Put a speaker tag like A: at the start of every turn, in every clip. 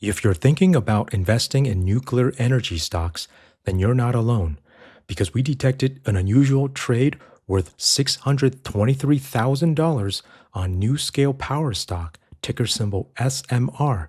A: If you're thinking about investing in nuclear energy stocks, then you're not alone, because we detected an unusual trade worth $623,000 on NuScale Power stock, ticker symbol SMR.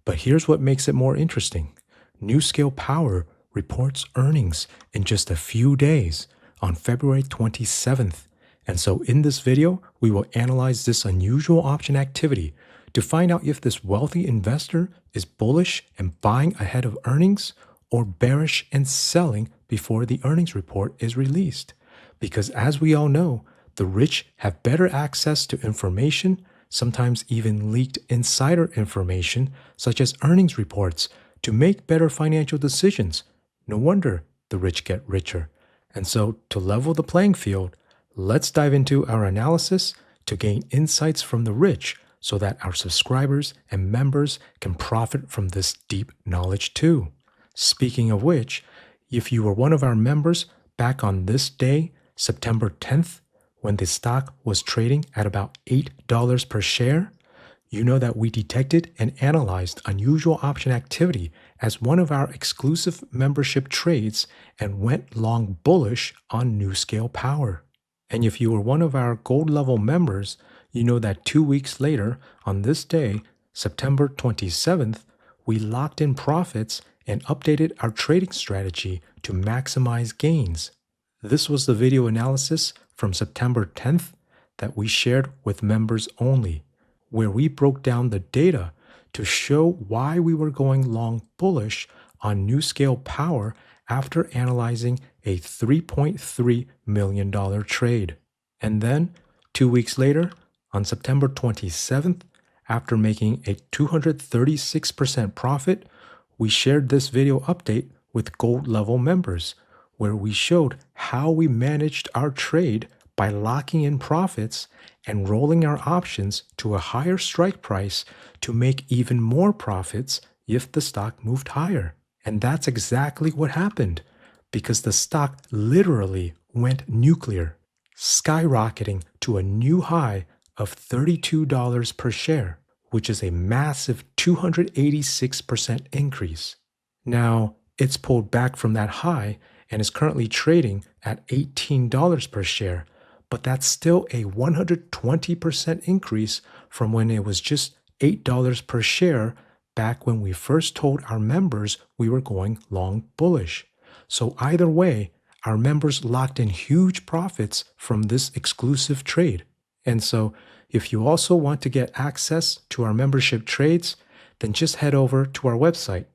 A: But here's what makes it more interesting. NuScale Power reports earnings in just a few days on February 27th. And so in this video, we will analyze this unusual option activity to find out if this wealthy investor is bullish and buying ahead of earnings or bearish and selling before the earnings report is released. Because as we all know, the rich have better access to information, sometimes even leaked insider information, such as earnings reports, to make better financial decisions. No wonder the rich get richer. And so, to level the playing field, let's dive into our analysis to gain insights from the rich so that our subscribers and members can profit from this deep knowledge too. Speaking of which, if you were one of our members back on this day, September 10th, when the stock was trading at about $8 per share, you know that we detected and analyzed unusual option activity as one of our exclusive membership trades and went long bullish on NuScale Power. And if you were one of our gold level members, you know that 2 weeks later, on this day, September 27th, we locked in profits and updated our trading strategy to maximize gains. This was the video analysis from September 10th that we shared with members only, where we broke down the data to show why we were going long bullish on NuScale Power after analyzing a $3.3 million trade. And then, 2 weeks later, on September 27th, after making a 236% profit, we shared this video update with gold level members, where we showed how we managed our trade by locking in profits and rolling our options to a higher strike price to make even more profits if the stock moved higher. And that's exactly what happened, because the stock literally went nuclear, skyrocketing to a new high of $32 per share, which is a massive 286% increase. Now, it's pulled back from that high and is currently trading at $18 per share, but that's still a 120% increase from when it was just $8 per share back when we first told our members we were going long bullish. So either way, our members locked in huge profits from this exclusive trade. And so if you also want to get access to our membership trades, then just head over to our website.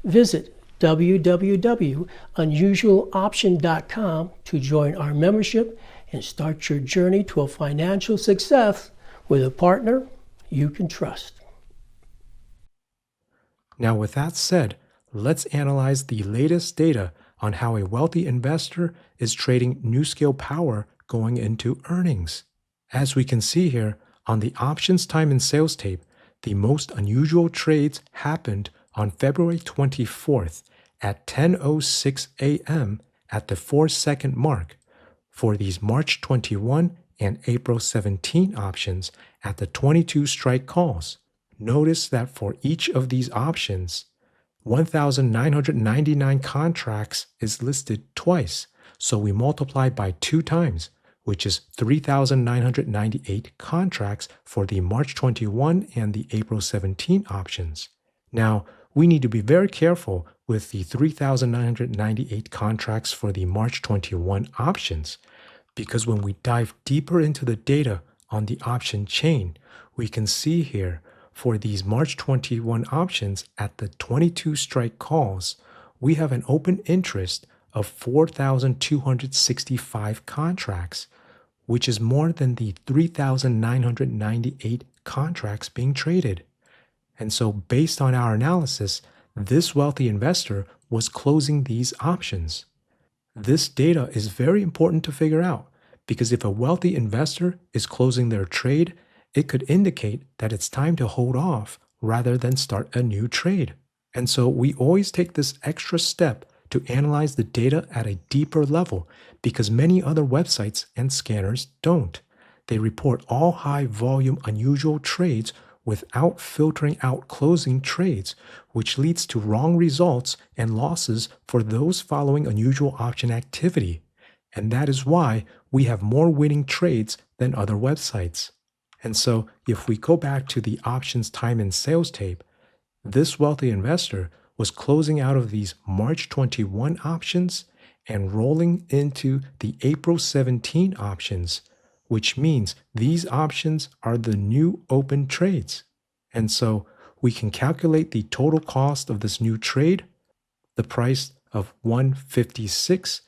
B: Visit www.unusualoption.com to join our membership and start your journey to a financial success with a partner you can trust.
A: Now, with that said, let's analyze the latest data on how a wealthy investor is trading NuScale Power going into earnings. As we can see here on the options time and sales tape, the most unusual trades happened on February 24th at 10:06 a.m. at the 4-second mark for these March 21 and April 17 options at the 22 strike calls. Notice that for each of these options, 1,999 contracts is listed twice, so we multiply by 2 times, which is 3,998 contracts for the March 21 and the April 17 options. Now, we need to be very careful with the 3,998 contracts for the March 21 options, because when we dive deeper into the data on the option chain, we can see here for these March 21 options at the 22 strike calls, we have an open interest of 4,265 contracts, which is more than the 3,998 contracts being traded. And so based on our analysis, this wealthy investor was closing these options. This data is very important to figure out, because if a wealthy investor is closing their trade, it could indicate that it's time to hold off rather than start a new trade. And so we always take this extra step to analyze the data at a deeper level, because many other websites and scanners don't. They report all high volume unusual trades without filtering out closing trades, which leads to wrong results and losses for those following unusual option activity. And that is why we have more winning trades than other websites. And so if we go back to the options time and sales tape, this wealthy investor was closing out of these March 21 options and rolling into the April 17 options, which means these options are the new open trades. And so we can calculate the total cost of this new trade, the price of 156.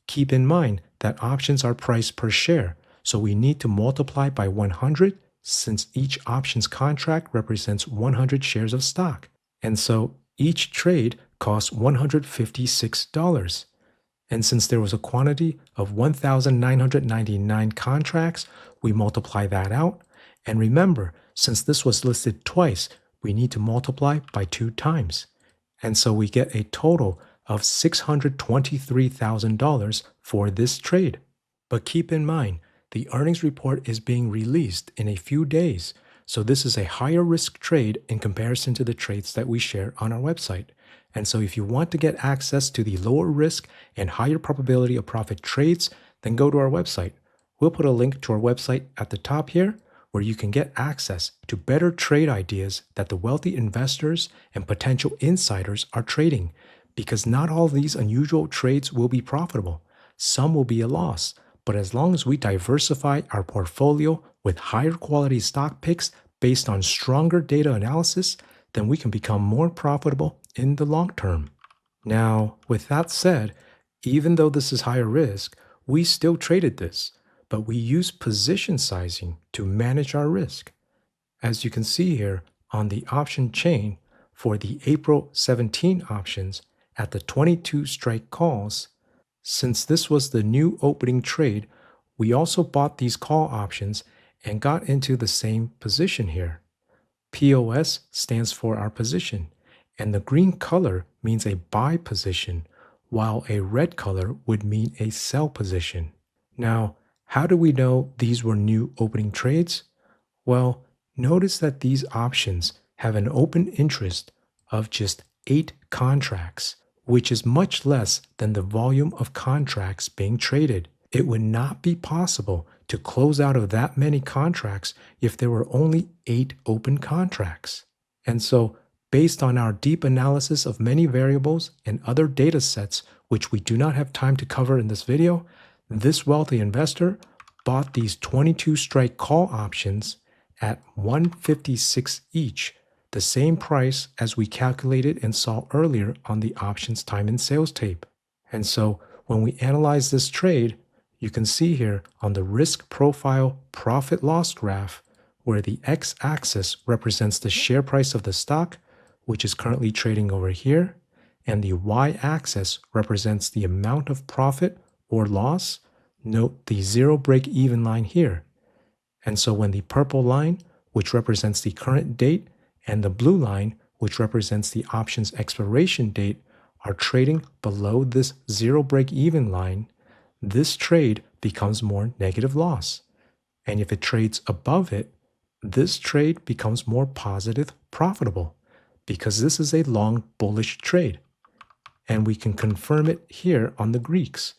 A: Keep in mind that options are priced per share, so we need to multiply by 100 since each options contract represents 100 shares of stock. And so each trade costs $156. And since there was a quantity of 1,999 contracts, we multiply that out. And remember, since this was listed twice, we need to multiply by 2 times. And so we get a total of $623,000 for this trade. But keep in mind, the earnings report is being released in a few days, so this is a higher risk trade in comparison to the trades that we share on our website. And so if you want to get access to the lower risk and higher probability of profit trades, then go to our website. We'll put a link to our website at the top here, where you can get access to better trade ideas that the wealthy investors and potential insiders are trading, because not all of these unusual trades will be profitable. Some will be a loss, but as long as we diversify our portfolio with higher quality stock picks based on stronger data analysis, then we can become more profitable in the long term. Now, with that said, even though this is higher risk, we still traded this, but we use position sizing to manage our risk. As you can see here on the option chain for the April 17 options at the 22 strike calls, since this was the new opening trade, we also bought these call options and got into the same position here. POS stands for our position, and the green color means a buy position, while a red color would mean a sell position. Now, how do we know these were new opening trades? Well, notice that these options have an open interest of just 8 contracts, which is much less than the volume of contracts being traded. It would not be possible to close out of that many contracts if there were only 8 open contracts. And so, based on our deep analysis of many variables and other data sets, which we do not have time to cover in this video, this wealthy investor bought these 22 strike call options at $156 each, the same price as we calculated and saw earlier on the options time and sales tape. And so when we analyze this trade, you can see here on the risk profile profit loss graph where the x-axis represents the share price of the stock, which is currently trading over here, and the y-axis represents the amount of profit or loss. Note the zero break-even line here. And so when the purple line, which represents the current date, and the blue line, which represents the option's expiration date, are trading below this zero break-even line, this trade becomes more negative loss. And if it trades above it, this trade becomes more positive profitable, because this is a long bullish trade. And we can confirm it here on the Greeks.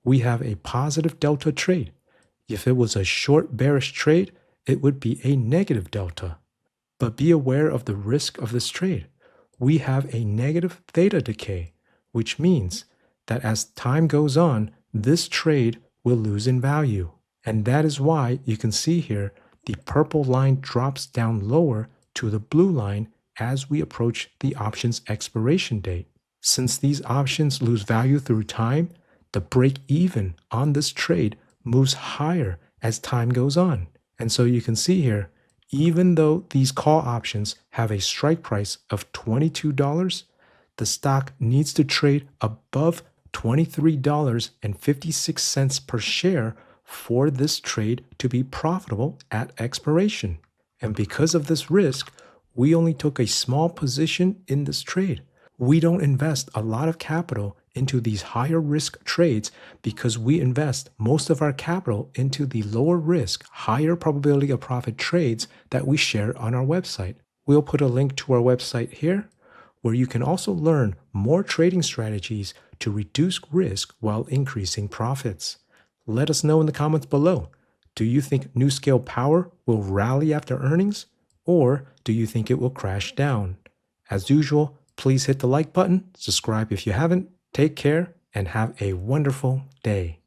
A: We have a positive delta trade. If it was a short bearish trade, it would be a negative delta. But be aware of the risk of this trade. We have a negative theta decay, which means that as time goes on, this trade will lose in value. And that is why you can see here the purple line drops down lower to the blue line as we approach the option's expiration date. Since these options lose value through time, the break-even on this trade moves higher as time goes on. And so you can see here, even though these call options have a strike price of $22, the stock needs to trade above $23.56 per share for this trade to be profitable at expiration. And because of this risk, we only took a small position in this trade. We don't invest a lot of capital into these higher risk trades because we invest most of our capital into the lower risk, higher probability of profit trades that we share on our website. We'll put a link to our website here, where you can also learn more trading strategies to reduce risk while increasing profits. Let us know in the comments below. Do you think NuScale Power will rally after earnings, or do you think it will crash down? As usual, please hit the like button, subscribe if you haven't, take care, and have a wonderful day.